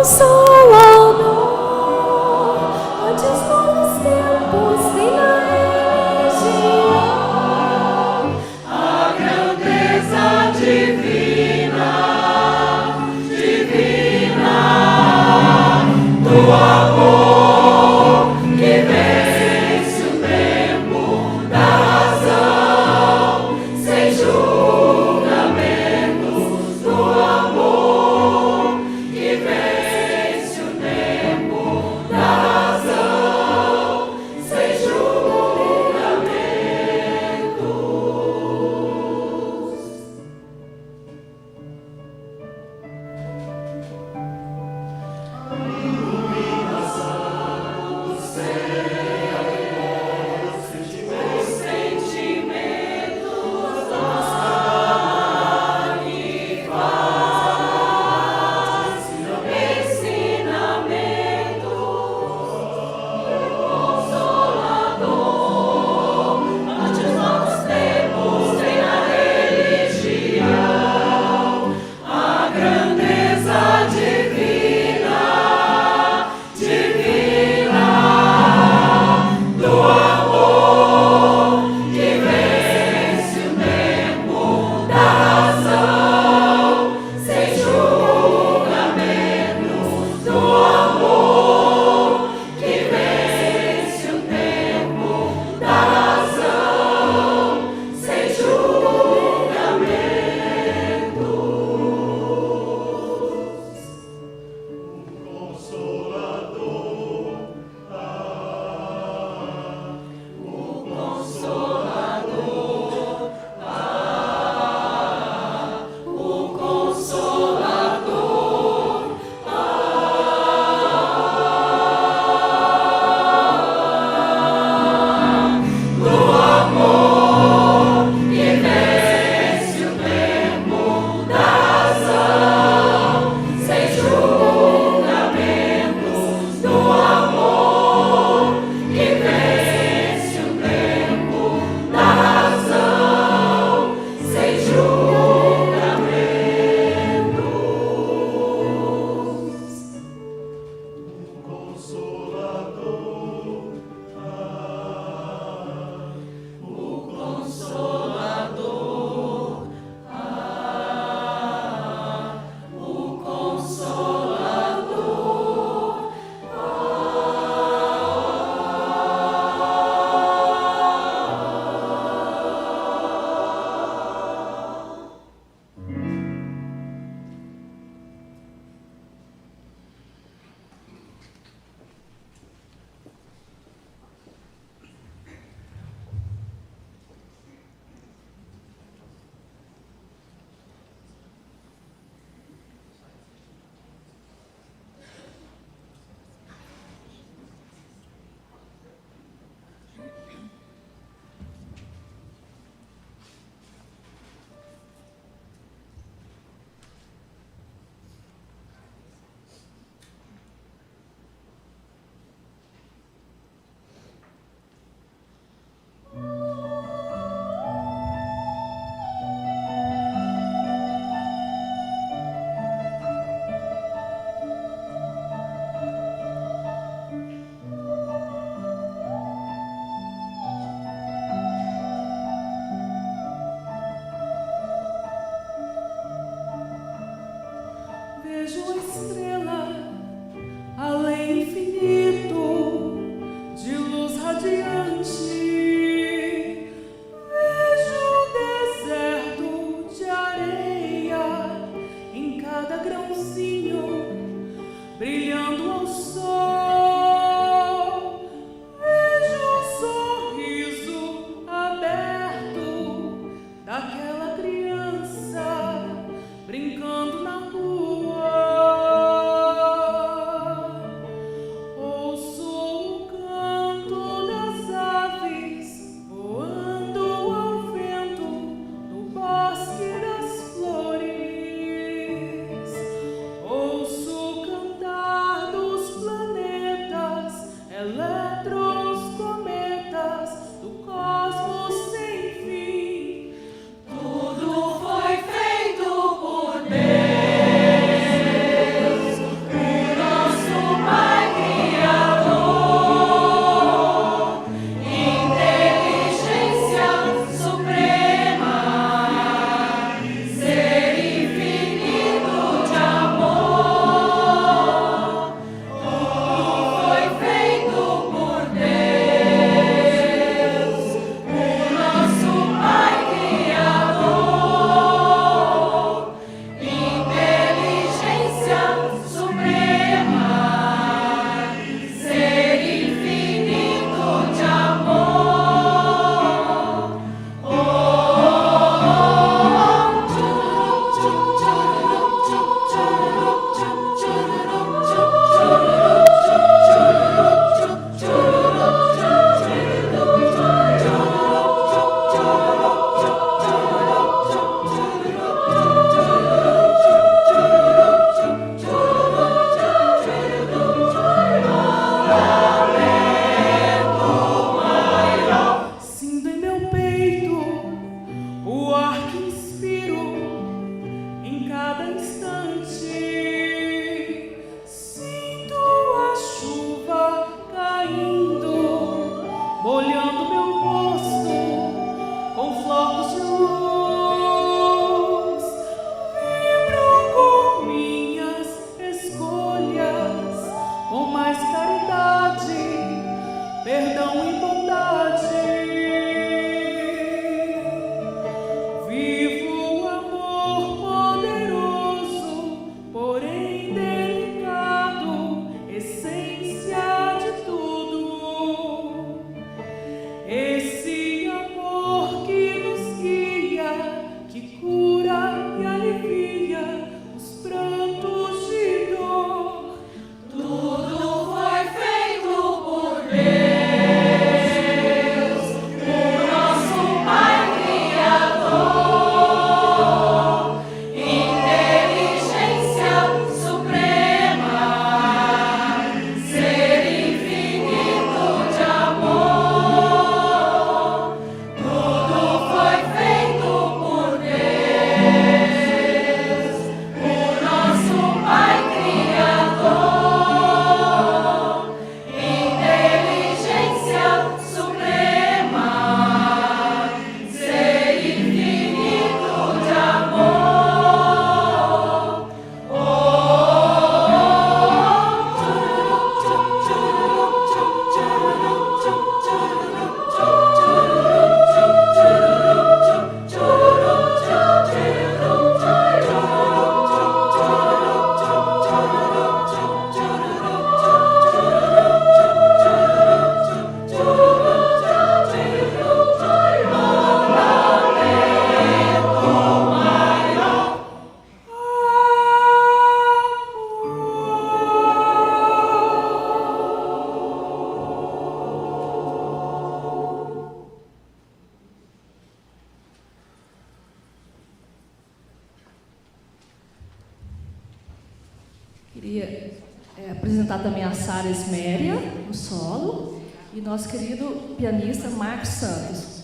Sem apresentar também a Sara Esméria, no solo, e nosso querido pianista Marcos Santos.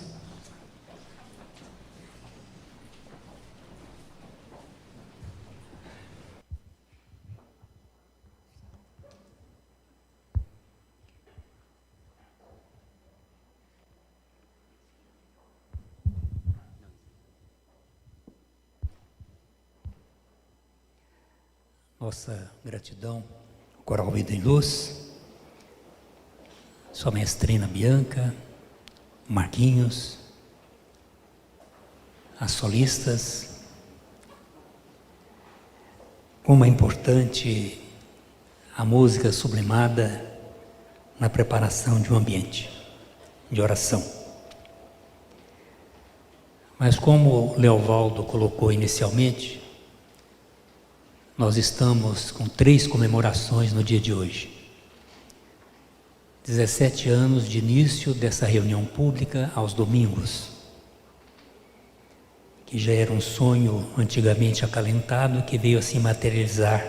Nossa gratidão, Coral Vida em Luz, sua mestrina Bianca, Marquinhos, as solistas. Como é importante a música sublimada na preparação de um ambiente de oração. Mas como Leovaldo colocou inicialmente, nós estamos com 3 comemorações no dia de hoje. 17 anos de início dessa reunião pública aos domingos, que já era um sonho antigamente acalentado, que veio a se materializar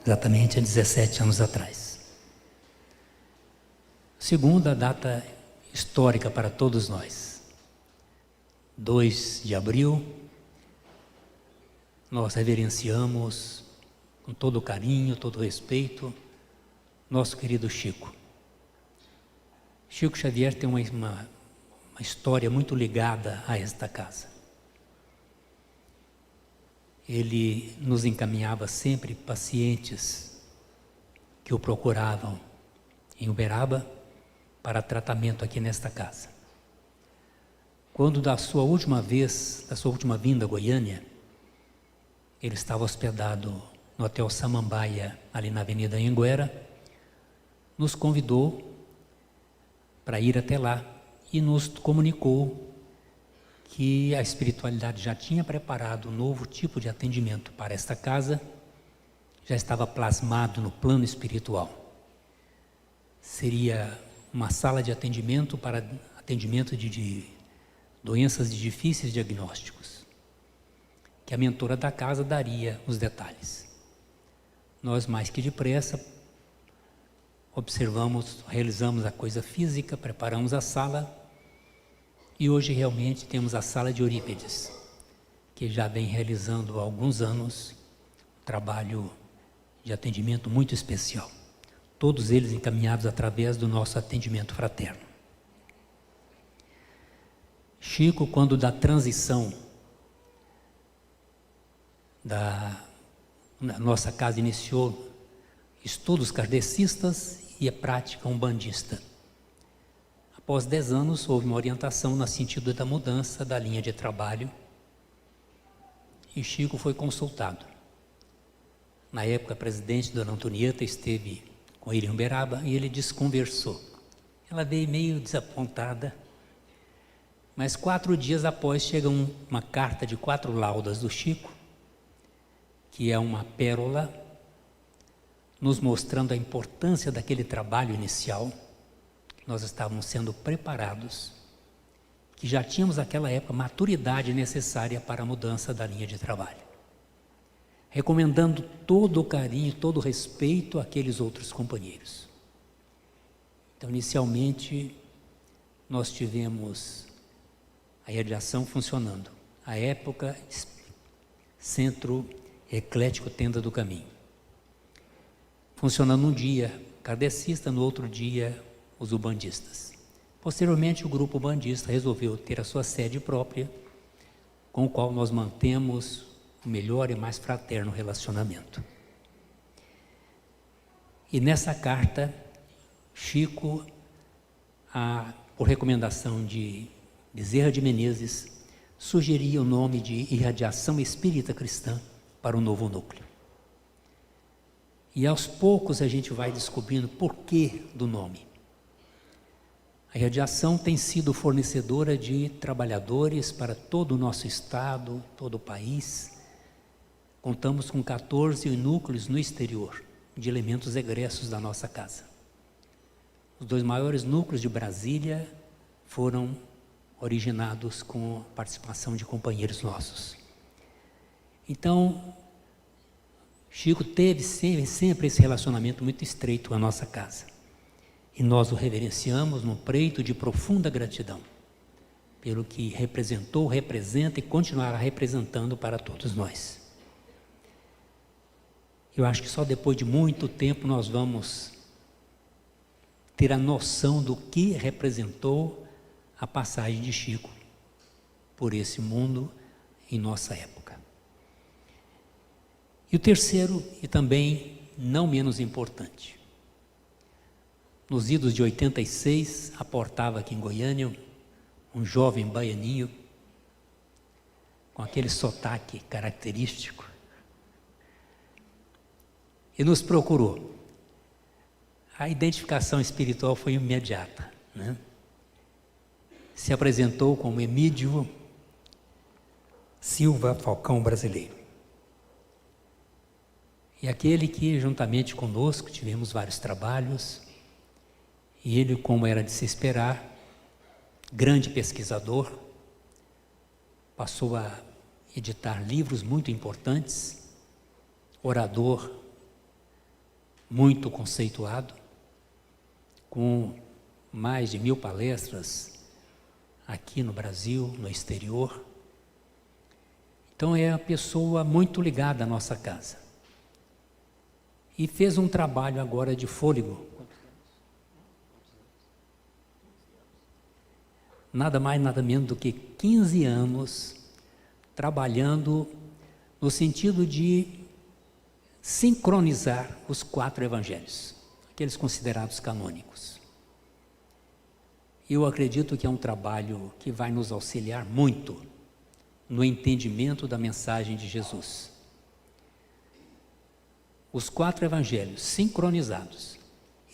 exatamente há 17 anos atrás. Segunda data histórica para todos nós, 2 de abril, nós reverenciamos com todo carinho, todo respeito, nosso querido Chico. Chico Xavier tem uma história muito ligada a esta casa. Ele nos encaminhava sempre pacientes que o procuravam em Uberaba para tratamento aqui nesta casa. Quando da sua última vinda a Goiânia, ele estava hospedado no Hotel Samambaia, ali na Avenida Anhanguera, nos convidou para ir até lá e nos comunicou que a espiritualidade já tinha preparado um novo tipo de atendimento para esta casa, já estava plasmado no plano espiritual. Seria uma sala de atendimento para atendimento de doenças de difíceis diagnósticos, que a mentora da casa daria os detalhes. Nós, mais que depressa, observamos, realizamos a coisa física, preparamos a sala, e hoje realmente temos a sala de Eurípides, que já vem realizando há alguns anos um trabalho de atendimento muito especial. Todos eles encaminhados através do nosso atendimento fraterno. Chico, quando da transição na nossa casa, iniciou estudos kardecistas e a prática umbandista. Após 10 anos, houve uma orientação no sentido da mudança da linha de trabalho e Chico foi consultado. Na época, a presidente, Dona Antonieta, esteve com ele em Uberaba e ele desconversou. Ela veio meio desapontada, mas 4 dias após chega uma carta de 4 laudas do Chico, que é uma pérola, nos mostrando a importância daquele trabalho inicial. Nós estávamos sendo preparados, que já tínhamos naquela época maturidade necessária para a mudança da linha de trabalho. Recomendando todo o carinho, todo o respeito àqueles outros companheiros. Então, inicialmente, nós tivemos a radiação funcionando. À época, Centro Eclético Tenda do Caminho. Funcionando um dia kardecista, no outro dia os ubandistas. Posteriormente, o grupo ubandista resolveu ter a sua sede própria, com o qual nós mantemos o melhor e mais fraterno relacionamento. E nessa carta, Chico, por recomendação de Bezerra de Menezes, sugeria o nome de Irradiação Espírita Cristã para o novo núcleo. E aos poucos a gente vai descobrindo o porquê do nome. A irradiação tem sido fornecedora de trabalhadores para todo o nosso estado, todo o país. Contamos com 14 núcleos no exterior, de elementos egressos da nossa casa. Os 2 maiores núcleos de Brasília foram originados com a participação de companheiros nossos. Então, Chico teve sempre esse relacionamento muito estreito com a nossa casa. E nós o reverenciamos num preito de profunda gratidão, pelo que representou, representa e continuará representando para todos nós. Eu acho que só depois de muito tempo nós vamos ter a noção do que representou a passagem de Chico por esse mundo em nossa época. E o terceiro, e também não menos importante, nos idos de 86, aportava aqui em Goiânia um jovem baianinho com aquele sotaque característico e nos procurou. A identificação espiritual foi imediata, né? Se apresentou como Emídio Silva Falcão Brasileiro. E aquele que, juntamente conosco, tivemos vários trabalhos, e ele, como era de se esperar, grande pesquisador, passou a editar livros muito importantes, orador muito conceituado, com mais de 1000 palestras aqui no Brasil, no exterior. Então é uma pessoa muito ligada à nossa casa. E fez um trabalho agora de fôlego. Nada mais, nada menos do que 15 anos trabalhando no sentido de sincronizar os 4 evangelhos, aqueles considerados canônicos. Eu acredito que é um trabalho que vai nos auxiliar muito no entendimento da mensagem de Jesus. Os 4 evangelhos sincronizados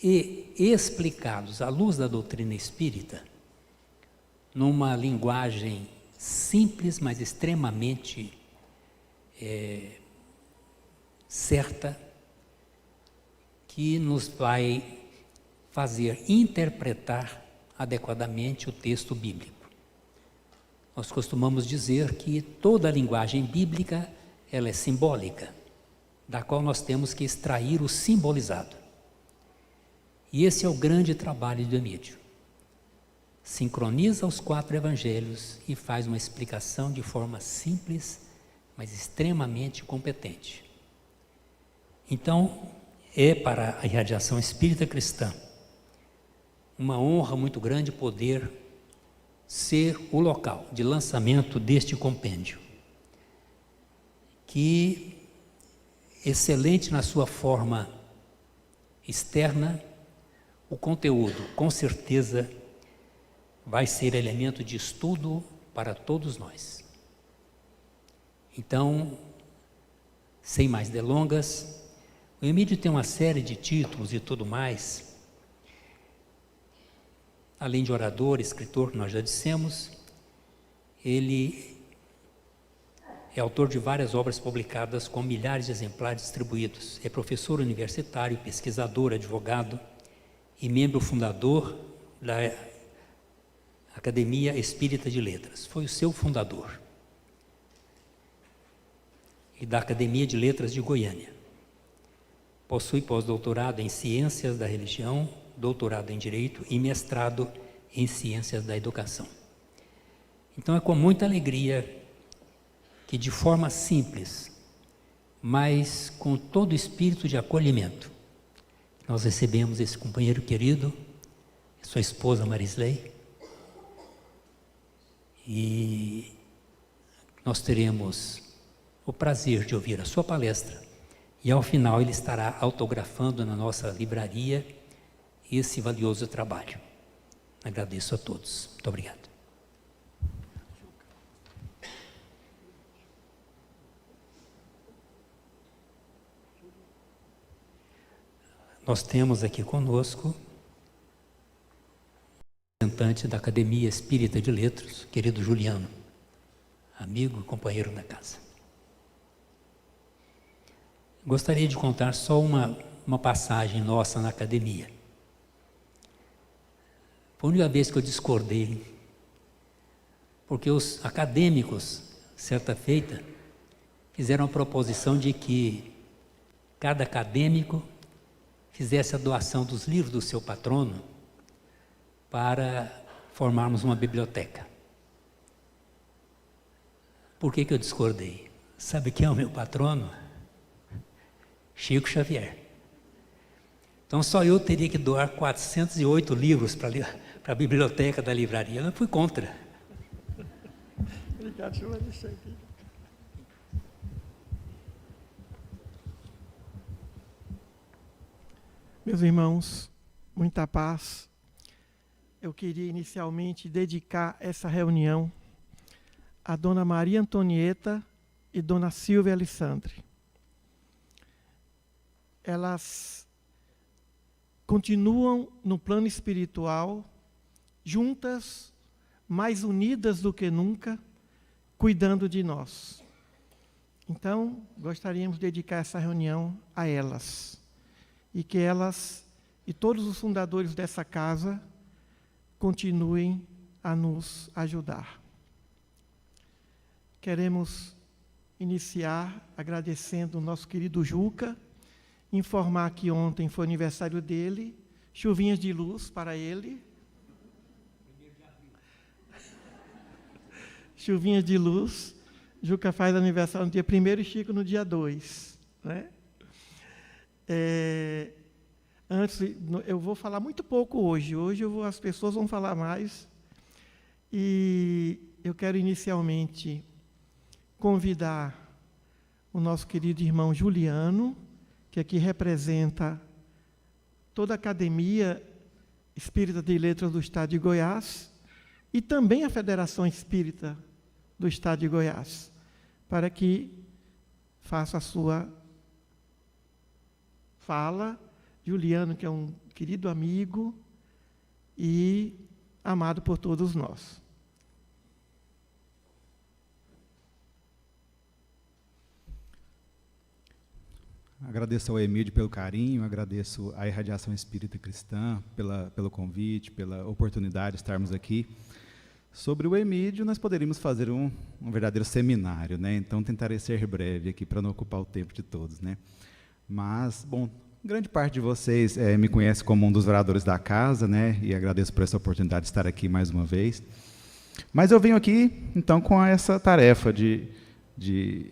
e explicados à luz da doutrina espírita, numa linguagem simples, mas extremamente certa, que nos vai fazer interpretar adequadamente o texto bíblico. Nós costumamos dizer que toda a linguagem bíblica ela é simbólica, da qual nós temos que extrair o simbolizado. E esse é o grande trabalho do Emídio. Sincroniza os 4 evangelhos e faz uma explicação de forma simples, mas extremamente competente. Então, é para a irradiação espírita cristã uma honra muito grande poder ser o local de lançamento deste compêndio, que, excelente na sua forma externa, o conteúdo, com certeza, vai ser elemento de estudo para todos nós. Então, sem mais delongas, o Emídio tem uma série de títulos e tudo mais. Além de orador, escritor, que nós já dissemos, ele é autor de várias obras publicadas com milhares de exemplares distribuídos. É professor universitário, pesquisador, advogado e membro fundador da Academia Espírita de Letras. Foi o seu fundador. E da Academia de Letras de Goiânia. Possui pós-doutorado em Ciências da Religião, doutorado em Direito e mestrado em Ciências da Educação. Então é com muita alegria que, de forma simples, mas com todo o espírito de acolhimento, nós recebemos esse companheiro querido, sua esposa Marisley, e nós teremos o prazer de ouvir a sua palestra e ao final ele estará autografando na nossa livraria esse valioso trabalho. Agradeço a todos. Muito obrigado. Nós temos aqui conosco o representante da Academia Espírita de Letras, querido Juliano, amigo e companheiro da casa. Gostaria de contar só uma passagem nossa na academia. Foi a única vez que eu discordei, porque os acadêmicos, certa feita, fizeram a proposição de que cada acadêmico fizesse a doação dos livros do seu patrono para formarmos uma biblioteca. Por que eu discordei? Sabe quem é o meu patrono? Chico Xavier. Então só eu teria que doar 408 livros para a biblioteca da livraria. Eu fui contra. Obrigado, deixa eu deixar aqui. Meus irmãos, muita paz. Eu queria inicialmente dedicar essa reunião a Dona Maria Antonieta e Dona Silvia Alessandre. Elas continuam no plano espiritual, juntas, mais unidas do que nunca, cuidando de nós. Então, gostaríamos de dedicar essa reunião a elas. E que elas e todos os fundadores dessa casa continuem a nos ajudar. Queremos iniciar agradecendo o nosso querido Juca, informar que ontem foi aniversário dele, chuvinhas de luz para ele. Chuvinhas de luz. Juca faz aniversário no dia 1º e Chico no dia 2, né? Antes, eu vou falar muito pouco hoje. Hoje as pessoas vão falar mais. E eu quero inicialmente convidar o nosso querido irmão Juliano, que aqui representa toda a Academia Espírita de Letras do Estado de Goiás e também a Federação Espírita do Estado de Goiás, para que faça a sua fala. Juliano, que é um querido amigo e amado por todos nós. Agradeço ao Emídio pelo carinho, agradeço à Irradiação Espírita Cristã pelo convite, pela oportunidade de estarmos aqui. Sobre o Emídio, nós poderíamos fazer um verdadeiro seminário, né? Então, tentarei ser breve aqui para não ocupar o tempo de todos, né? Mas, bom, grande parte de vocês me conhece como um dos vereadores da casa, né? E agradeço por essa oportunidade de estar aqui mais uma vez. Mas eu venho aqui, então, com essa tarefa de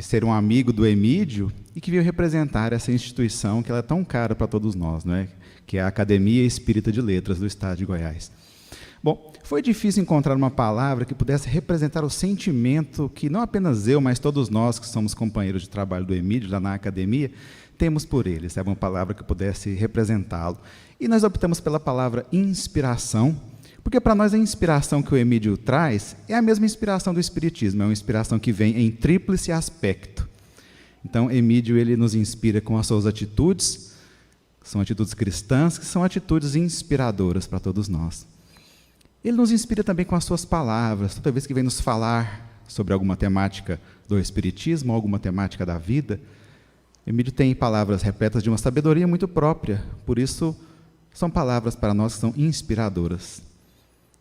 ser um amigo do Emídio e que veio representar essa instituição que ela é tão cara para todos nós, né? Que é a Academia Espírita de Letras do Estado de Goiás. Bom, foi difícil encontrar uma palavra que pudesse representar o sentimento que não apenas eu, mas todos nós que somos companheiros de trabalho do Emídio lá na academia, temos por ele, sabe? Uma palavra que pudesse representá-lo. E nós optamos pela palavra inspiração, porque para nós a inspiração que o Emídio traz é a mesma inspiração do Espiritismo, é uma inspiração que vem em tríplice aspecto. Então, Emídio, ele nos inspira com as suas atitudes, que são atitudes cristãs, que são atitudes inspiradoras para todos nós. Ele nos inspira também com as suas palavras, toda vez que vem nos falar sobre alguma temática do Espiritismo, alguma temática da vida. Emídio tem palavras repletas de uma sabedoria muito própria, por isso são palavras para nós que são inspiradoras.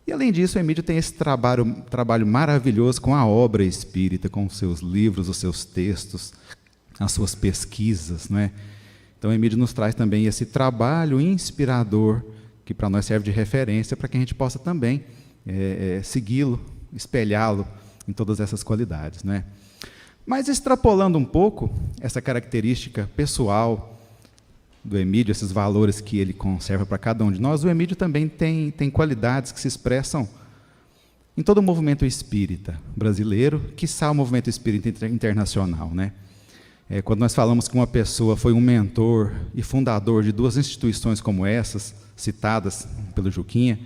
E além disso, Emídio tem esse trabalho maravilhoso com a obra espírita, com os seus livros, os seus textos, as suas pesquisas, não é? Então, Emídio nos traz também esse trabalho inspirador, que para nós serve de referência, para que a gente possa também segui-lo, espelhá-lo em todas essas qualidades, não é? Mas extrapolando um pouco essa característica pessoal do Emídio, esses valores que ele conserva para cada um de nós, o Emídio também tem qualidades que se expressam em todo o movimento espírita brasileiro, quiçá o movimento espírita internacional, né? Quando nós falamos que uma pessoa foi um mentor e fundador de duas instituições como essas, citadas pelo Juquinha,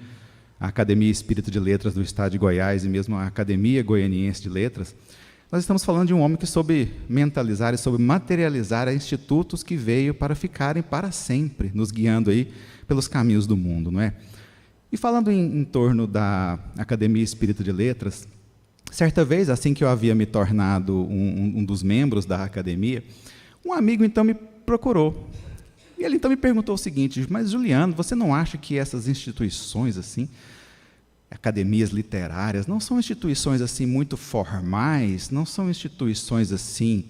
a Academia Espírita de Letras do Estado de Goiás e mesmo a Academia Goianiense de Letras, nós estamos falando de um homem que soube mentalizar e soube materializar institutos que veio para ficarem para sempre, nos guiando aí pelos caminhos do mundo, não é? E falando em torno da Academia Espírita de Letras, certa vez, assim que eu havia me tornado um dos membros da academia, um amigo então me procurou. E ele então me perguntou o seguinte: mas Juliano, você não acha que essas instituições assim, academias literárias, não são instituições assim muito formais, não são instituições assim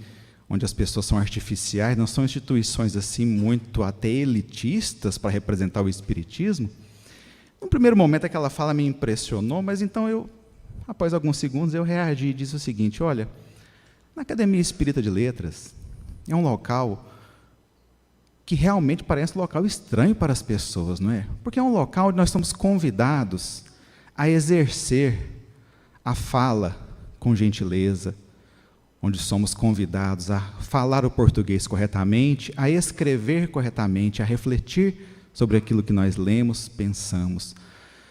onde as pessoas são artificiais, não são instituições assim muito até elitistas para representar o espiritismo. No primeiro momento aquela fala me impressionou, mas então após alguns segundos, eu reagi e disse o seguinte: olha, na Academia Espírita de Letras é um local que realmente parece um local estranho para as pessoas, não é? Porque é um local onde nós somos convidados a exercer a fala com gentileza, onde somos convidados a falar o português corretamente, a escrever corretamente, a refletir sobre aquilo que nós lemos, pensamos.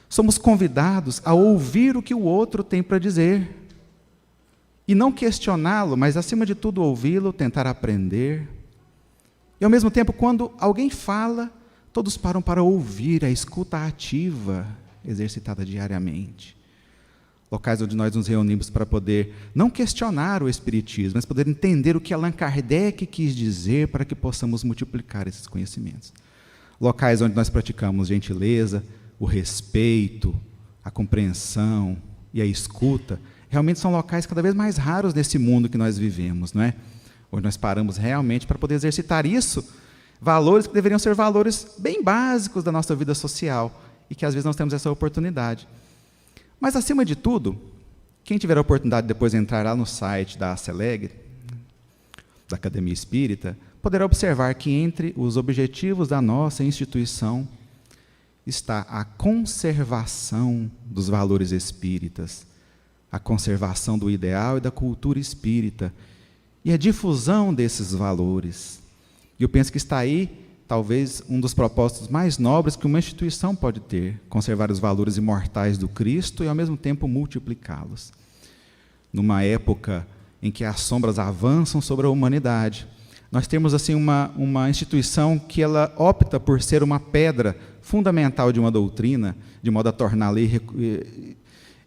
Somos convidados a ouvir o que o outro tem para dizer. E não questioná-lo, mas, acima de tudo, ouvi-lo, tentar aprender. E, ao mesmo tempo, quando alguém fala, todos param para ouvir, a escuta ativa, exercitada diariamente. Locais onde nós nos reunimos para poder não questionar o Espiritismo, mas poder entender o que Allan Kardec quis dizer para que possamos multiplicar esses conhecimentos. Locais onde nós praticamos gentileza, o respeito, a compreensão e a escuta, realmente são locais cada vez mais raros nesse mundo que nós vivemos, não é? Onde nós paramos realmente para poder exercitar isso, valores que deveriam ser valores bem básicos da nossa vida social, e que às vezes nós temos essa oportunidade. Mas, acima de tudo, quem tiver a oportunidade de depois entrar lá no site da Acelegre, da Academia Espírita, poderá observar que entre os objetivos da nossa instituição está a conservação dos valores espíritas, a conservação do ideal e da cultura espírita, e a difusão desses valores. E eu penso que está aí, talvez, um dos propósitos mais nobres que uma instituição pode ter: conservar os valores imortais do Cristo e, ao mesmo tempo, multiplicá-los. Numa época em que as sombras avançam sobre a humanidade, nós temos assim uma instituição que ela opta por ser uma pedra fundamental de uma doutrina, de modo a torná-la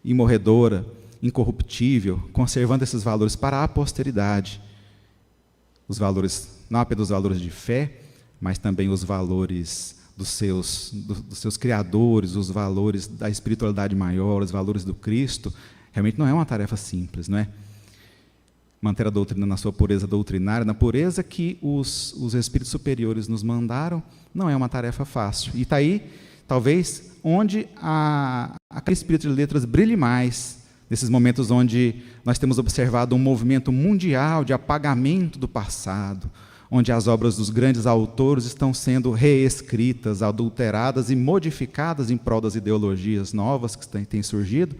imorredora, incorruptível, conservando esses valores para a posteridade. Os valores, não apenas os valores de fé, mas também os valores dos seus criadores, os valores da espiritualidade maior, os valores do Cristo. Realmente não é uma tarefa simples, não é? Manter a doutrina na sua pureza doutrinária, na pureza que os espíritos superiores nos mandaram, não é uma tarefa fácil. E está aí, talvez, onde a Espírito de Letras brilhe mais, nesses momentos onde nós temos observado um movimento mundial de apagamento do passado, onde as obras dos grandes autores estão sendo reescritas, adulteradas e modificadas em prol das ideologias novas que têm surgido.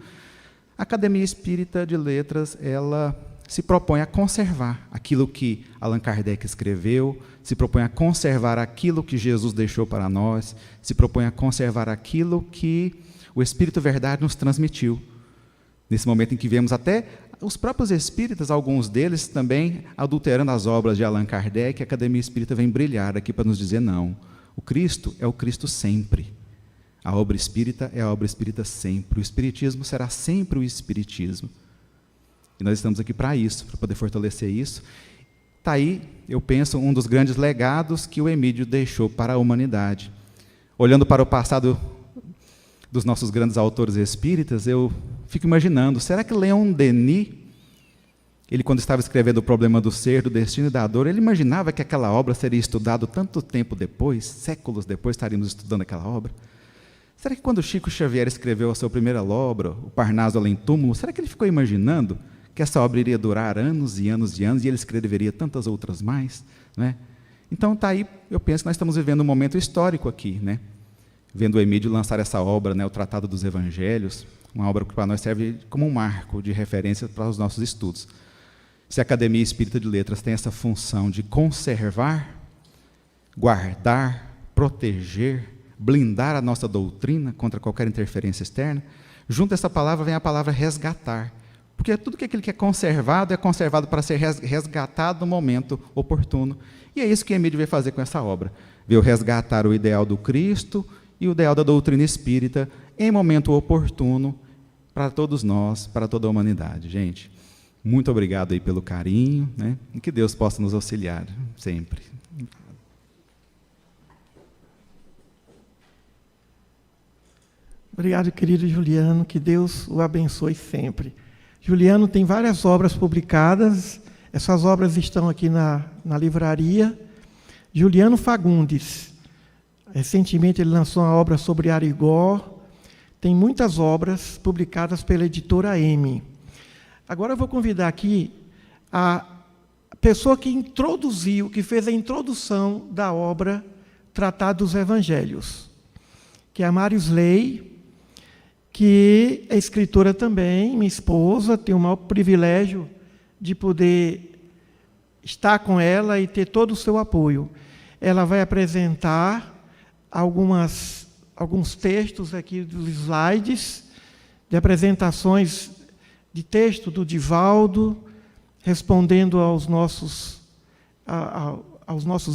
A Academia Espírita de Letras, ela se propõe a conservar aquilo que Allan Kardec escreveu, se propõe a conservar aquilo que Jesus deixou para nós, se propõe a conservar aquilo que o Espírito Verdade nos transmitiu. Nesse momento em que vemos até os próprios espíritas, alguns deles também adulterando as obras de Allan Kardec, a Academia Espírita vem brilhar aqui para nos dizer: não, o Cristo é o Cristo sempre. A obra espírita é a obra espírita sempre. O Espiritismo será sempre o Espiritismo. E nós estamos aqui para isso, para poder fortalecer isso. Está aí, eu penso, um dos grandes legados que o Emídio deixou para a humanidade. Olhando para o passado dos nossos grandes autores espíritas, eu fico imaginando, será que Leon Denis, ele quando estava escrevendo O Problema do Ser, do Destino e da Dor, ele imaginava que aquela obra seria estudada tanto tempo depois, séculos depois estaríamos estudando aquela obra? Será que quando Chico Xavier escreveu a sua primeira obra, O Parnaso Além Túmulo, será que ele ficou imaginando que essa obra iria durar anos e anos e anos, e ele escreveria tantas outras mais? Não é? Então, está aí, eu penso que nós estamos vivendo um momento histórico aqui, né? Vendo o Emídio lançar essa obra, né, o Tratado dos Evangelhos, uma obra que para nós serve como um marco de referência para os nossos estudos. Se a Academia Espírita de Letras tem essa função de conservar, guardar, proteger, blindar a nossa doutrina contra qualquer interferência externa, junto a essa palavra vem a palavra resgatar. Porque tudo aquilo que é conservado para ser resgatado no momento oportuno. E é isso que Emídio veio fazer com essa obra. Veio resgatar o ideal do Cristo e o ideal da doutrina espírita em momento oportuno para todos nós, para toda a humanidade. Gente, muito obrigado aí pelo carinho, né? E que Deus possa nos auxiliar sempre. Obrigado, querido Juliano, que Deus o abençoe sempre. Juliano tem várias obras publicadas, Essas obras estão aqui na livraria. Juliano Fagundes, recentemente ele lançou uma obra sobre Arigó. Tem muitas obras publicadas pela editora M. Agora eu vou convidar aqui a pessoa que introduziu, que fez a introdução da obra Tratado dos Evangelhos, que é a Mário Slay, que é escritora também, minha esposa, tenho o maior privilégio de poder estar com ela e ter todo o seu apoio. Ela vai apresentar alguns textos aqui dos slides, de apresentações de texto do Divaldo, respondendo aos nossos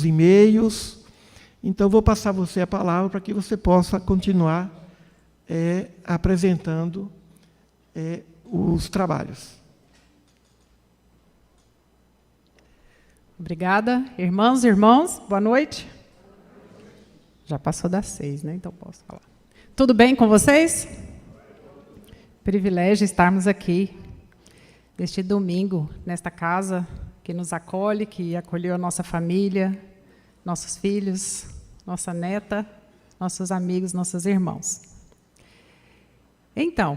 e-mails. Então, vou passar a você a palavra para que você possa continuar apresentando os trabalhos. Obrigada. Irmãos e irmãos, boa noite. Já passou das 6, né? Então posso falar. Tudo bem com vocês? Privilégio estarmos aqui, neste domingo, nesta casa que nos acolhe, que acolheu a nossa família, nossos filhos, nossa neta, nossos amigos, nossos irmãos. Então,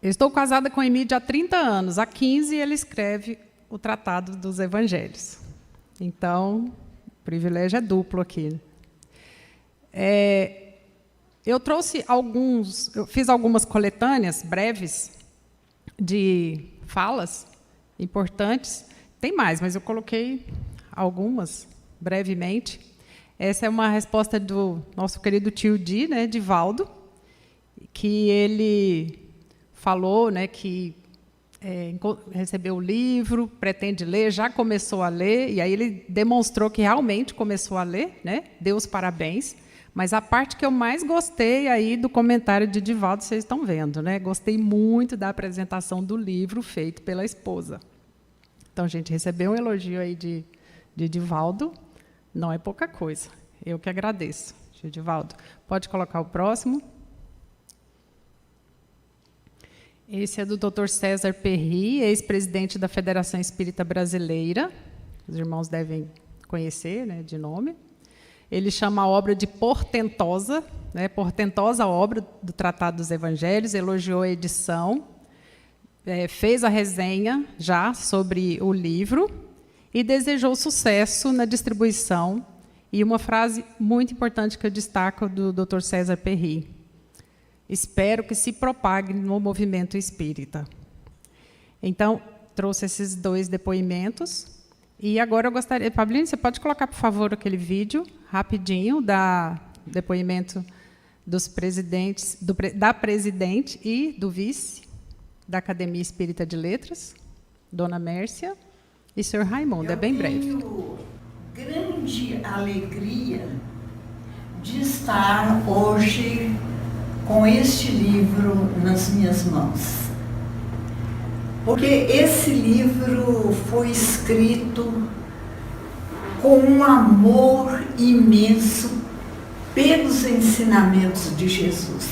eu estou casada com o Emídio há 30 anos. Há 15 ele escreve o Tratado dos Evangelhos. Então, o privilégio é duplo aqui. Eu fiz algumas coletâneas breves de falas importantes. Tem mais, mas eu coloquei algumas brevemente. Essa é uma resposta do nosso querido tio Di, né, Divaldo, que ele falou, né, que recebeu o livro, pretende ler, já começou a ler, e aí ele demonstrou que realmente começou a ler, né? Deu os parabéns. Mas a parte que eu mais gostei aí do comentário de Divaldo, vocês estão vendo, né? Gostei muito da apresentação do livro feito pela esposa. Então, gente, recebeu um elogio aí de Divaldo, não é pouca coisa. Eu que agradeço, Divaldo. Pode colocar o próximo. Esse é do Dr. César Perry, ex-presidente da Federação Espírita Brasileira. Os irmãos devem conhecer, né, de nome. Ele chama a obra de portentosa, né, portentosa obra do Tratado dos Evangelhos, elogiou a edição, fez a resenha já sobre o livro e desejou sucesso na distribuição. E uma frase muito importante que eu destaco do Dr. César Perry: espero que se propague no movimento espírita. Então, trouxe esses 2 depoimentos. E agora eu gostaria... Pablino, você pode colocar, por favor, aquele vídeo, rapidinho, da depoimento dos presidentes, da presidente e do vice da Academia Espírita de Letras, Dona Mércia e Sr. Raimundo. É bem breve. Eu tenho grande alegria de estar hoje com este livro nas minhas mãos. Porque esse livro foi escrito com um amor imenso pelos ensinamentos de Jesus.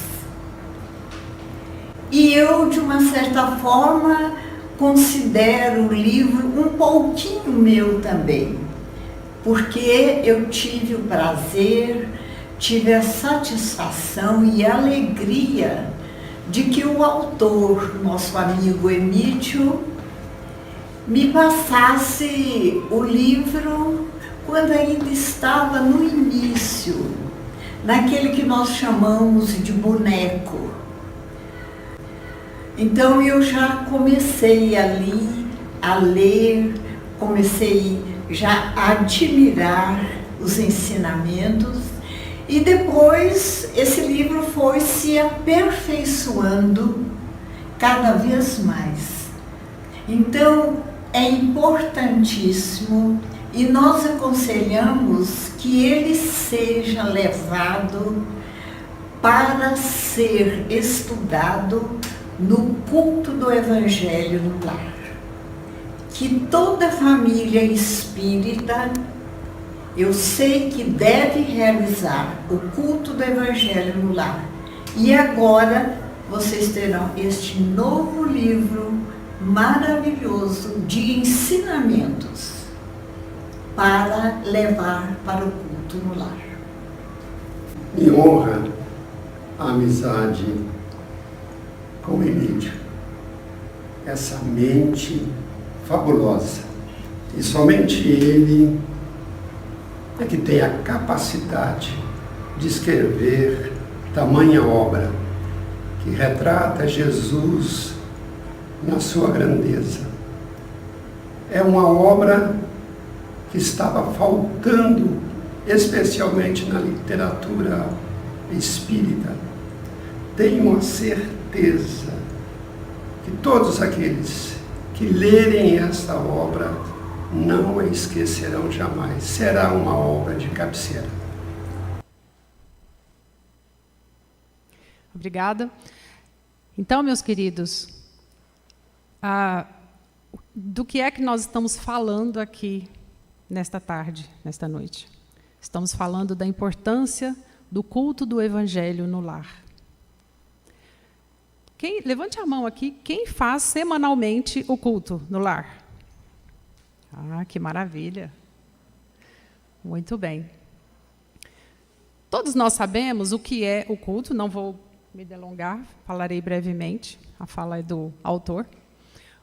E eu, de uma certa forma, considero o livro um pouquinho meu também, porque eu tive o prazer, tive a satisfação e a alegria de que o autor, nosso amigo Emídio, me passasse o livro quando ainda estava no início, naquele que nós chamamos de boneco. Então eu já comecei ali a ler, comecei já a admirar os ensinamentos, e depois esse livro foi se aperfeiçoando cada vez mais. Então é importantíssimo, e nós aconselhamos que ele seja levado para ser estudado no culto do Evangelho no lar. Que toda família espírita, eu sei que deve realizar o culto do Evangelho no lar. E agora vocês terão este novo livro maravilhoso de ensinamentos para levar para o culto no lar. Me honra a amizade com o Emídio, essa mente fabulosa. E somente ele é que tem a capacidade de escrever tamanha obra que retrata Jesus na sua grandeza. É uma obra que estava faltando, especialmente na literatura espírita. Tenho a certeza que todos aqueles que lerem esta obra não a esquecerão jamais. Será uma obra de cabeceira. Obrigada. Então, meus queridos, do que é que nós estamos falando aqui nesta tarde, nesta noite? Estamos falando da importância do culto do Evangelho no lar. Levante a mão aqui, quem faz semanalmente o culto no lar? Ah, que maravilha! Muito bem. Todos nós sabemos o que é o culto, não vou me delongar, falarei brevemente, a fala é do autor.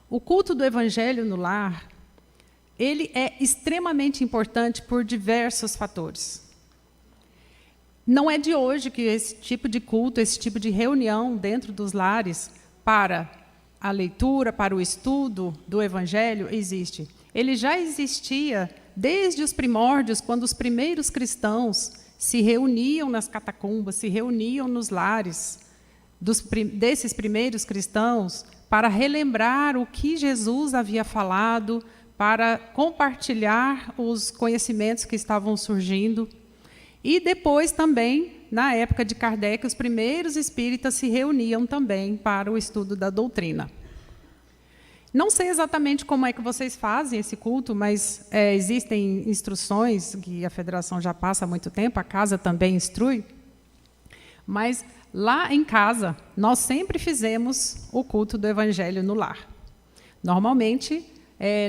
O culto do Evangelho no lar, ele é extremamente importante por diversos fatores. Não é de hoje que esse tipo de culto, esse tipo de reunião dentro dos lares para a leitura, para o estudo do Evangelho existe. Ele já existia desde os primórdios, quando os primeiros cristãos se reuniam nas catacumbas, se reuniam nos lares desses primeiros cristãos para relembrar o que Jesus havia falado, para compartilhar os conhecimentos que estavam surgindo. E depois também, na época de Kardec, os primeiros espíritas se reuniam também para o estudo da doutrina. Não sei exatamente como é que vocês fazem esse culto, mas existem instruções que a Federação já passa há muito tempo, a casa também instrui. Mas lá em casa, nós sempre fizemos o culto do Evangelho no lar. Normalmente,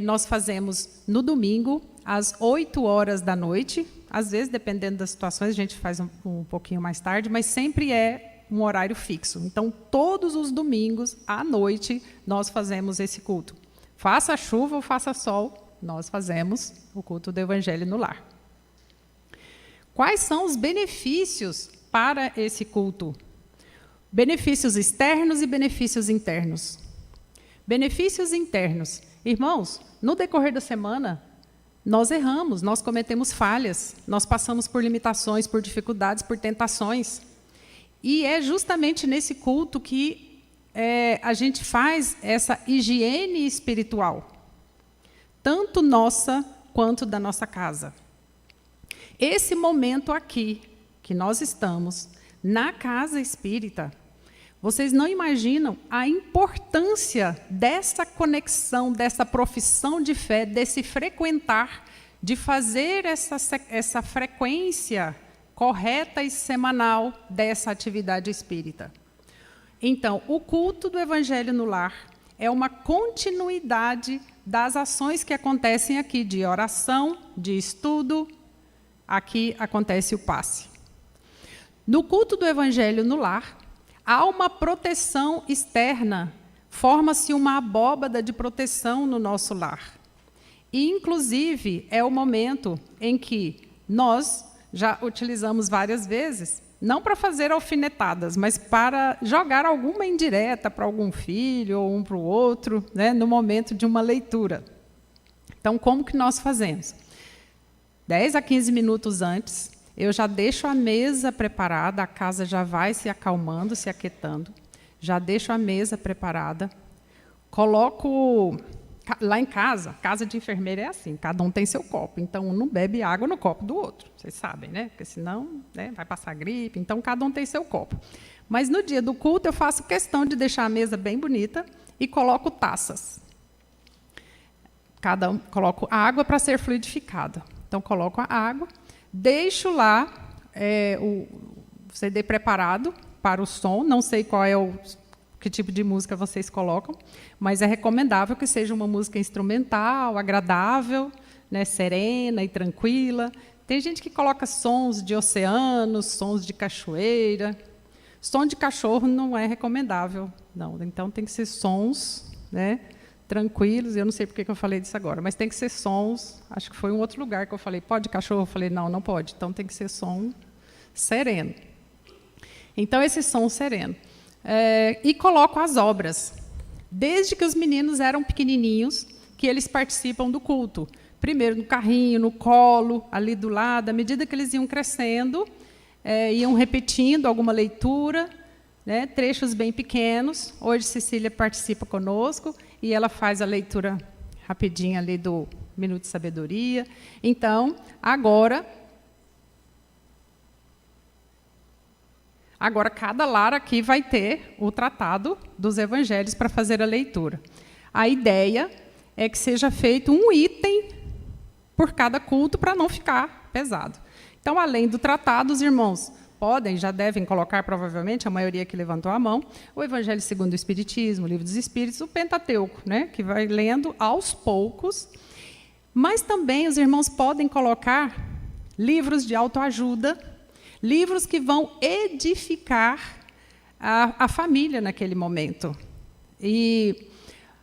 nós fazemos no domingo, às 8h da noite. Às vezes, dependendo das situações, a gente faz um pouquinho mais tarde, mas sempre é um horário fixo. Então, todos os domingos, à noite, nós fazemos esse culto. Faça chuva ou faça sol, nós fazemos o culto do Evangelho no lar. Quais são os benefícios para esse culto? Benefícios externos e benefícios internos. Benefícios internos. Irmãos, no decorrer da semana, nós erramos, nós cometemos falhas, nós passamos por limitações, por dificuldades, por tentações. E é justamente nesse culto que a gente faz essa higiene espiritual, tanto nossa quanto da nossa casa. Esse momento aqui, que nós estamos, na casa espírita, vocês não imaginam a importância dessa conexão, dessa profissão de fé, desse frequentar, de fazer essa frequência correta e semanal dessa atividade espírita. Então, o culto do Evangelho no lar é uma continuidade das ações que acontecem aqui, de oração, de estudo. Aqui acontece o passe. No culto do Evangelho no lar, há uma proteção externa, forma-se uma abóbada de proteção no nosso lar. E, inclusive, é o momento em que nós já utilizamos várias vezes, não para fazer alfinetadas, mas para jogar alguma indireta para algum filho ou um para o outro, né, no momento de uma leitura. Então, como que nós fazemos? 10 a 15 minutos antes, eu já deixo a mesa preparada, a casa já vai se acalmando, se aquietando, já deixo a mesa preparada, coloco... Lá em casa, casa de enfermeira é assim, cada um tem seu copo, então um não bebe água no copo do outro, vocês sabem, né? Porque senão, né, vai passar gripe, então cada um tem seu copo. Mas no dia do culto eu faço questão de deixar a mesa bem bonita e coloco taças. Coloco água para ser fluidificada. Então coloco a água, deixo lá o CD preparado para o som, não sei qual é que tipo de música vocês colocam, mas é recomendável que seja uma música instrumental, agradável, né, serena e tranquila. Tem gente que coloca sons de oceanos, sons de cachoeira. Som de cachorro não é recomendável, não. Então, tem que ser sons, né, tranquilos. Eu não sei porque que eu falei disso agora, mas tem que ser sons. Acho que foi em outro lugar que eu falei, pode cachorro? Eu falei, não, não pode. Então, tem que ser som sereno. Então, esse som sereno. E coloco as obras. Desde que os meninos eram pequenininhos, que eles participam do culto. Primeiro no carrinho, no colo, ali do lado. À medida que eles iam crescendo, iam repetindo alguma leitura, né, trechos bem pequenos. Hoje, Cecília participa conosco e ela faz a leitura rapidinha ali do Minuto de Sabedoria. Então, agora cada lar aqui vai ter o tratado dos evangelhos para fazer a leitura. A ideia é que seja feito um item por cada culto para não ficar pesado. Então, além do tratado, os irmãos já devem colocar, provavelmente, a maioria que levantou a mão, o Evangelho segundo o Espiritismo, o Livro dos Espíritos, o Pentateuco, né, que vai lendo aos poucos. Mas também os irmãos podem colocar livros de autoajuda, livros que vão edificar a família naquele momento.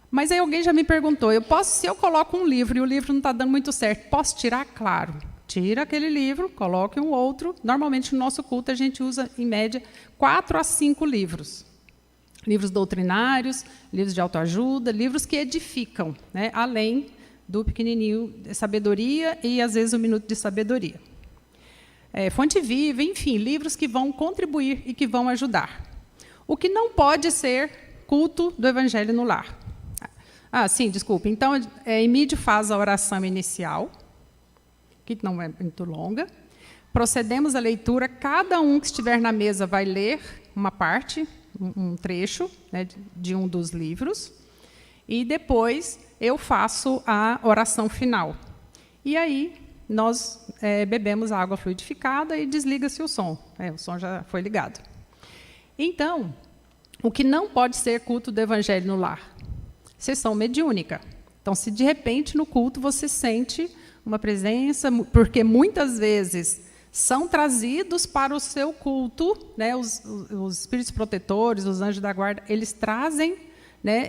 Mas aí alguém já me perguntou, se eu coloco um livro e o livro não está dando muito certo, posso tirar? Claro. Tira aquele livro, coloque um outro. Normalmente, no nosso culto, a gente usa, em média, 4 a 5 livros. Livros doutrinários, livros de autoajuda, livros que edificam, né, além do pequenininho de sabedoria e, às vezes, o Minuto de Sabedoria. Fonte Viva, enfim, livros que vão contribuir e que vão ajudar. O que não pode ser culto do Evangelho no lar. Sim, desculpe. Então, Emídio faz a oração inicial, que não é muito longa. Procedemos à leitura. Cada um que estiver na mesa vai ler uma parte, um trecho, né, de um dos livros. E depois eu faço a oração final. E aí nós bebemos a água fluidificada e desliga-se o som. O som já foi ligado. Então, o que não pode ser culto do Evangelho no lar? Sessão mediúnica. Então, se de repente no culto você sente uma presença, porque muitas vezes são trazidos para o seu culto, né, os espíritos protetores, os anjos da guarda, eles trazem, né,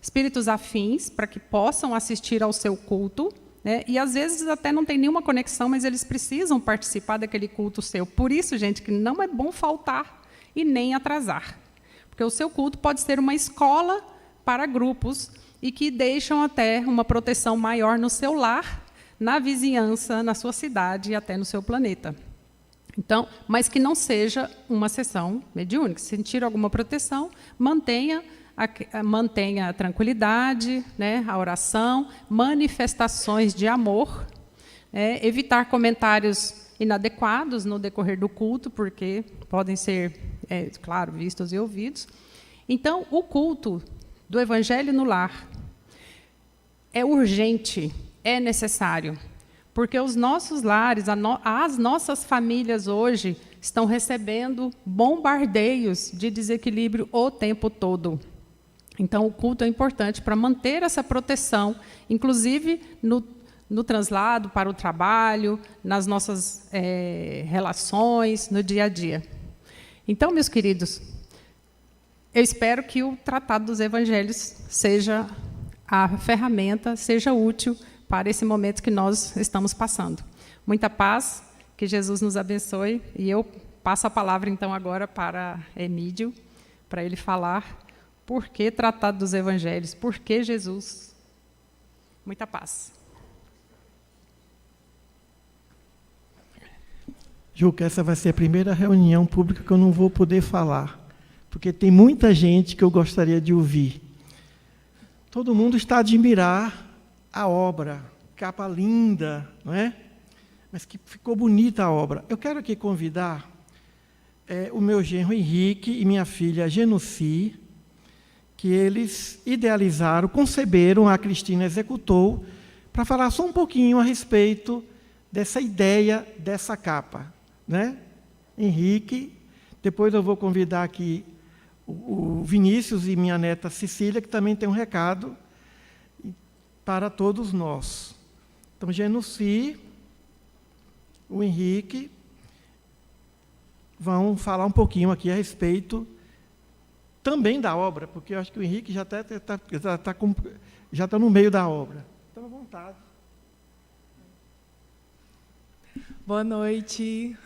espíritos afins para que possam assistir ao seu culto, né, e às vezes até não tem nenhuma conexão, mas eles precisam participar daquele culto seu. Por isso, gente, que não é bom faltar e nem atrasar, porque o seu culto pode ser uma escola para grupos e que deixam até uma proteção maior no seu lar, na vizinhança, na sua cidade e até no seu planeta. Então, mas que não seja uma sessão mediúnica. Se sentir alguma proteção, mantenha a tranquilidade, né, a oração, manifestações de amor, evitar comentários inadequados no decorrer do culto, porque podem ser, claro, vistos e ouvidos. Então, o culto do Evangelho no lar é urgente, é necessário, porque os nossos lares, as nossas famílias hoje estão recebendo bombardeios de desequilíbrio o tempo todo. Então, o culto é importante para manter essa proteção, inclusive no translado para o trabalho, nas nossas relações, no dia a dia. Então, meus queridos, eu espero que o Tratado dos Evangelhos seja a ferramenta, seja útil para esse momento que nós estamos passando. Muita paz, que Jesus nos abençoe. E eu passo a palavra, então, agora para Emídio, para ele falar por que Tratado dos Evangelhos, por que Jesus. Muita paz. Juca, essa vai ser a primeira reunião pública que eu não vou poder falar, porque tem muita gente que eu gostaria de ouvir. Todo mundo está a admirar a obra, capa linda, não é? Mas que ficou bonita a obra. Eu quero aqui convidar o meu genro Henrique e minha filha Genuci, que eles idealizaram, conceberam, a Cristina executou, para falar só um pouquinho a respeito dessa ideia dessa capa, né? Henrique, depois eu vou convidar aqui o Vinícius e minha neta Cecília, que também tem um recado para todos nós. Então, Genuci, o Henrique, vão falar um pouquinho aqui a respeito também da obra, porque eu acho que o Henrique já está no meio da obra. Então, à vontade. Boa noite.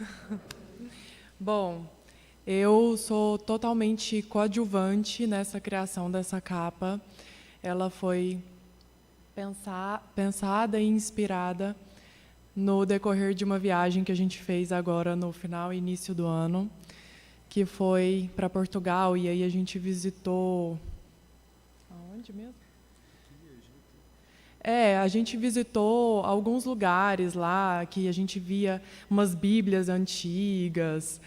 Bom, eu sou totalmente coadjuvante nessa criação dessa capa. Ela foi pensada e inspirada no decorrer de uma viagem que a gente fez agora no final e início do ano, que foi para Portugal, e aí a gente visitou... Aonde mesmo? A gente visitou alguns lugares lá, que a gente via umas bíblias antigas,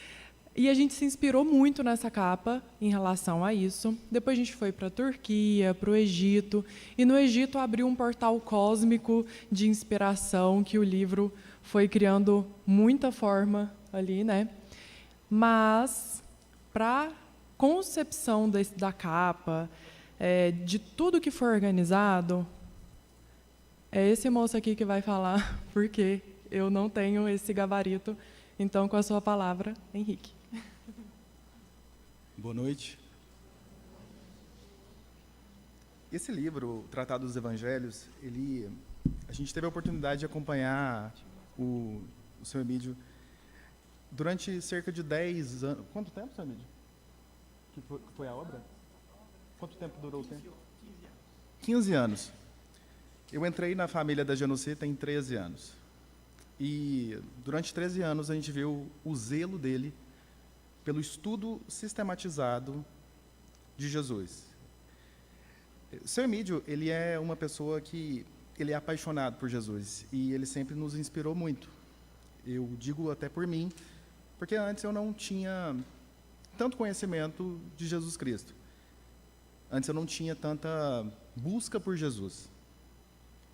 e a gente se inspirou muito nessa capa em relação a isso. Depois a gente foi para a Turquia, para o Egito, e no Egito abriu um portal cósmico de inspiração que o livro foi criando muita forma ali, né? Mas, para a concepção da capa, de tudo que foi organizado, é esse moço aqui que vai falar, porque eu não tenho esse gabarito. Então, com a sua palavra, Henrique. Boa noite. Esse livro, o Tratado dos Evangelhos, a gente teve a oportunidade de acompanhar o Sr. Emídio durante cerca de 10 anos. Quanto tempo, Sr. Emídio? Que foi a obra? Quanto tempo durou o tempo? 15 anos. Eu entrei na família da Genuci tem 13 anos. E durante 13 anos a gente viu o zelo dele pelo estudo sistematizado de Jesus. O Sr. Emídio, ele é uma pessoa que ele é apaixonado por Jesus e ele sempre nos inspirou muito. Eu digo até por mim, porque antes eu não tinha tanto conhecimento de Jesus Cristo. Antes eu não tinha tanta busca por Jesus.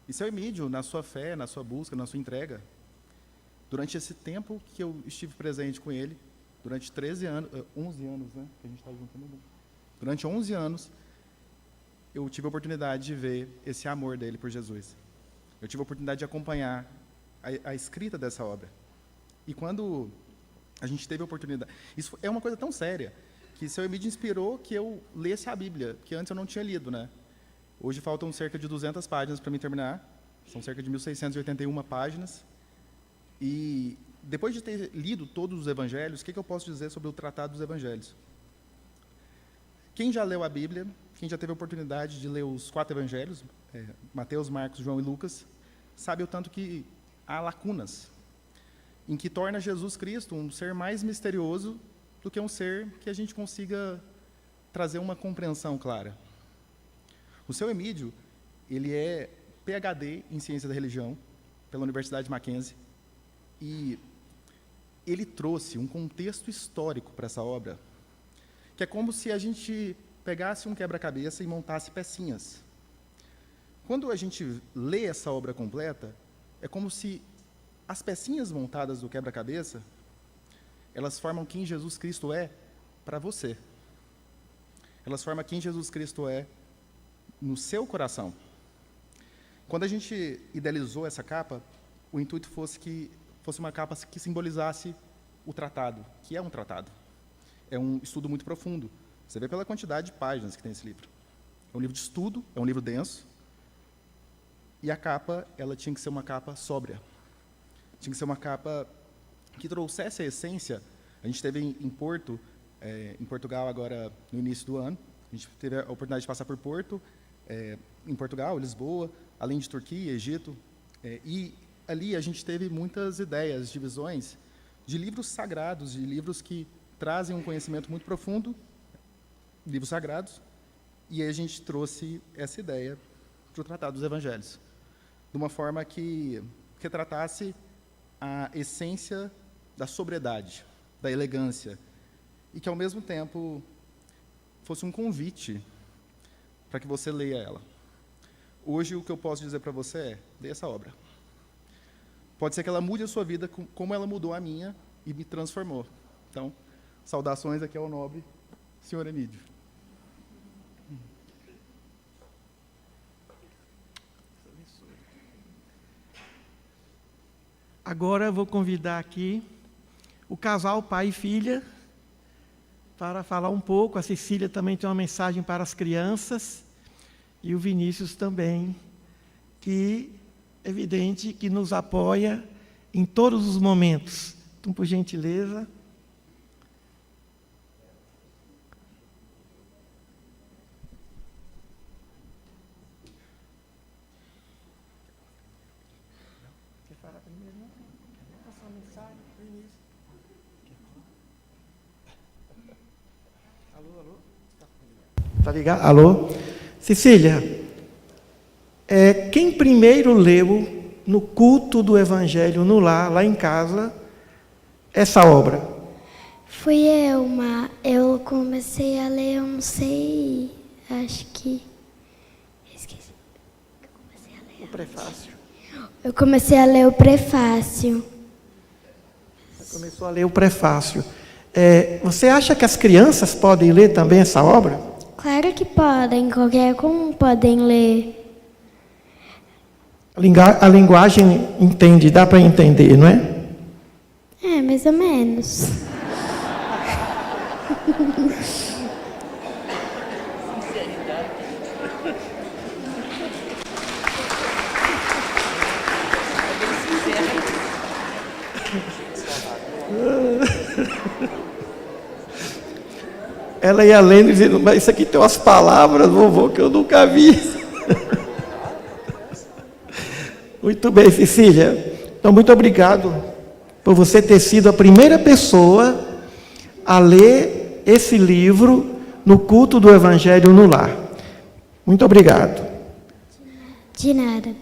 E Sr. Emídio, na sua fé, na sua busca, na sua entrega, durante esse tempo que eu estive presente com ele, durante 11 anos, né, que a gente está junto também. Durante 11 anos, eu tive a oportunidade de ver esse amor dele por Jesus. Eu tive a oportunidade de acompanhar a escrita dessa obra. E quando a gente teve a oportunidade... Isso é uma coisa tão séria, que Sr. Emídio inspirou que eu lesse a Bíblia, que antes eu não tinha lido, né? Hoje faltam cerca de 200 páginas para mim terminar. São cerca de 1.681 páginas. E depois de ter lido todos os evangelhos, o que eu posso dizer sobre o Tratado dos Evangelhos? Quem já leu a Bíblia, quem já teve a oportunidade de ler os 4 evangelhos, Mateus, Marcos, João e Lucas, sabe o tanto que há lacunas, em que torna Jesus Cristo um ser mais misterioso do que um ser que a gente consiga trazer uma compreensão clara. O Sr. Emídio, ele é PhD em Ciência da Religião pela Universidade Mackenzie e ele trouxe um contexto histórico para essa obra, que é como se a gente pegasse um quebra-cabeça e montasse pecinhas. Quando a gente lê essa obra completa, é como se as pecinhas montadas do quebra-cabeça, elas formam quem Jesus Cristo é para você. Elas formam quem Jesus Cristo é no seu coração. Quando a gente idealizou essa capa, o intuito fosse que fosse uma capa que simbolizasse o tratado, que é um tratado. É um estudo muito profundo. Você vê pela quantidade de páginas que tem esse livro. É um livro de estudo, é um livro denso, e a capa, ela tinha que ser uma capa sóbria. Tinha que ser uma capa que trouxesse a essência. A gente esteve em Portugal agora no início do ano. A gente teve a oportunidade de passar por Porto, em Portugal, Lisboa, além de Turquia, Egito. E ali a gente teve muitas ideias, divisões de livros sagrados, de livros que trazem um conhecimento muito profundo, livros sagrados, e aí a gente trouxe essa ideia para o Tratado dos Evangelhos, de uma forma que retratasse a essência da sobriedade, da elegância, e que, ao mesmo tempo, fosse um convite para que você leia ela. Hoje, o que eu posso dizer para você é, leia essa obra. Pode ser que ela mude a sua vida como ela mudou a minha e me transformou. Então, saudações aqui ao nobre Sr. Emídio. Agora eu vou convidar aqui o casal pai e filha para falar um pouco. A Cecília também tem uma mensagem para as crianças e o Vinícius também, que é evidente que nos apoia em todos os momentos. Então, por gentileza. Quer falar primeiro? Quer passar uma mensagem para o Vinícius? Alô, alô? Está ligado? Alô? Cecília, quem primeiro leu no culto do Evangelho no lar, lá em casa, essa obra? Fui eu, eu comecei a ler, eu não sei, acho que... Esqueci. O prefácio. Eu comecei a ler o prefácio. Você começou a ler o prefácio. Você acha que as crianças podem ler também essa obra? Claro que podem, qualquer um podem ler. A linguagem entende, dá para entender, não é? Mais ou menos. Ela ia lendo e dizendo, mas isso aqui tem umas palavras, vovô, que eu nunca vi. Muito bem, Cecília. Então, muito obrigado por você ter sido a primeira pessoa a ler esse livro no culto do Evangelho no lar. Muito obrigado. De nada.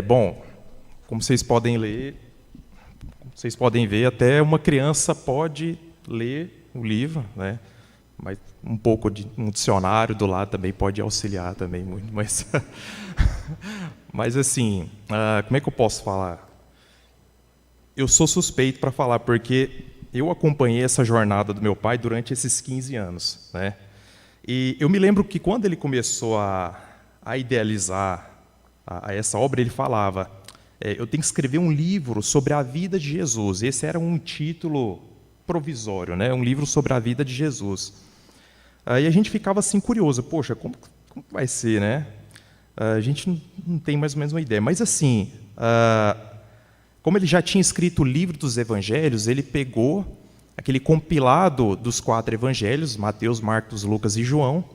Bom, como vocês podem ler, vocês podem ver, até uma criança pode ler o livro, né? Mas um pouco de um dicionário do lado também pode auxiliar também muito, mas assim, como é que eu posso falar? Eu sou suspeito para falar porque eu acompanhei essa jornada do meu pai durante esses 15 anos, né? E eu me lembro que quando ele começou a idealizar essa obra, ele falava, eu tenho que escrever um livro sobre a vida de Jesus. Esse era um título provisório, né? Um livro sobre a vida de Jesus. Aí a gente ficava assim curioso, poxa, como vai ser, né? A gente não tem mais ou menos uma ideia. Mas assim, como ele já tinha escrito o livro dos evangelhos, ele pegou aquele compilado dos 4 evangelhos, Mateus, Marcos, Lucas e João,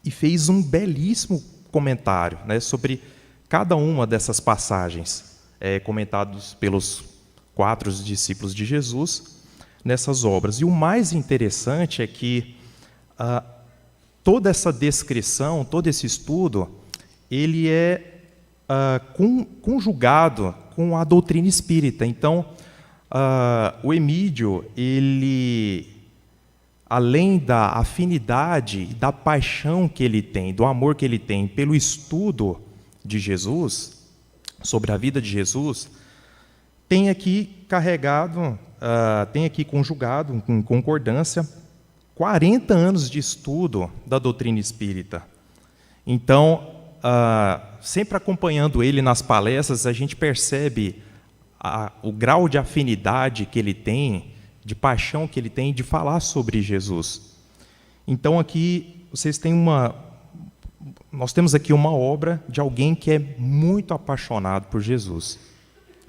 e fez um belíssimo comentário, né, sobre cada uma dessas passagens, comentados pelos 4 discípulos de Jesus nessas obras. E o mais interessante é que toda essa descrição, todo esse estudo, ele é conjugado com a doutrina espírita. Então, o Emídio, ele, além da afinidade, da paixão que ele tem, do amor que ele tem pelo estudo de Jesus, sobre a vida de Jesus, tem aqui carregado, tem aqui conjugado, em concordância, 40 anos de estudo da doutrina espírita. Então, sempre acompanhando ele nas palestras, a gente percebe o grau de afinidade que ele tem, de paixão que ele tem de falar sobre Jesus. Então, aqui, nós temos aqui uma obra de alguém que é muito apaixonado por Jesus.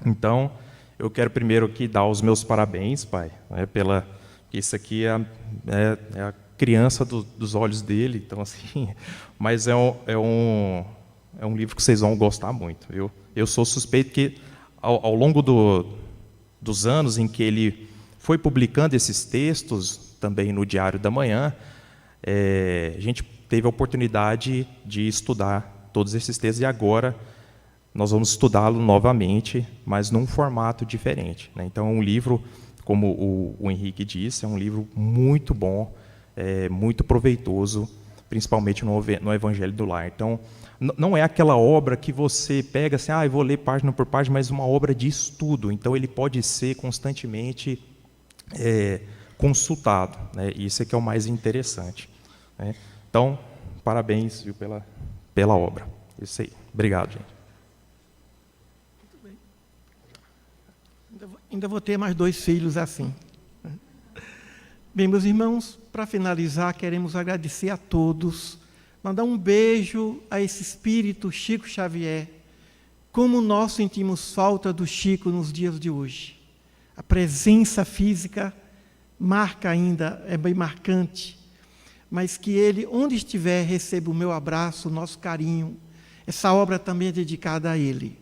Então, eu quero primeiro aqui dar os meus parabéns, Pai, né, isso aqui é a criança dos olhos dele, então assim, mas é um livro que vocês vão gostar muito. Eu sou suspeito que ao longo dos anos em que ele foi publicando esses textos, também no Diário da Manhã, a gente teve a oportunidade de estudar todos esses textos e agora nós vamos estudá-lo novamente, mas num formato diferente, né? Então, é um livro, como o Henrique disse, é um livro muito bom, muito proveitoso, principalmente no Evangelho do Lar. Então, não é aquela obra que você pega assim, eu vou ler página por página, mas uma obra de estudo. Então, ele pode ser constantemente consultado, né? Isso é que é o mais interessante, né? Então, parabéns, viu, pela obra. Isso aí. Obrigado, gente. Muito bem. Ainda vou ter mais 2 filhos assim. Bem, meus irmãos, para finalizar, queremos agradecer a todos, mandar um beijo a esse espírito Chico Xavier. Como nós sentimos falta do Chico nos dias de hoje. A presença física marca ainda, é bem marcante, mas que ele, onde estiver, receba o meu abraço, o nosso carinho. Essa obra também é dedicada a ele.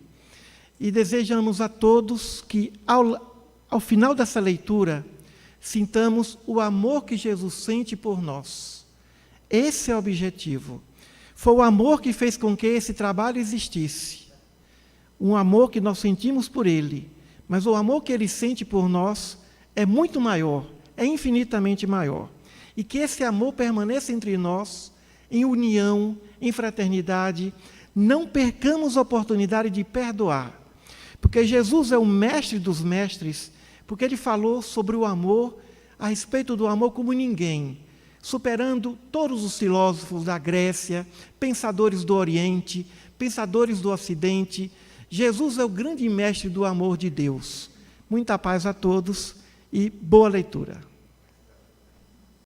E desejamos a todos que, ao final dessa leitura, sintamos o amor que Jesus sente por nós. Esse é o objetivo. Foi o amor que fez com que esse trabalho existisse. Um amor que nós sentimos por ele, mas o amor que ele sente por nós é muito maior, é infinitamente maior. E que esse amor permaneça entre nós, em união, em fraternidade. Não percamos a oportunidade de perdoar, porque Jesus é o mestre dos mestres, porque ele falou sobre o amor, a respeito do amor como ninguém, superando todos os filósofos da Grécia, pensadores do Oriente, pensadores do Ocidente. Jesus é o grande mestre do amor de Deus. Muita paz a todos e boa leitura.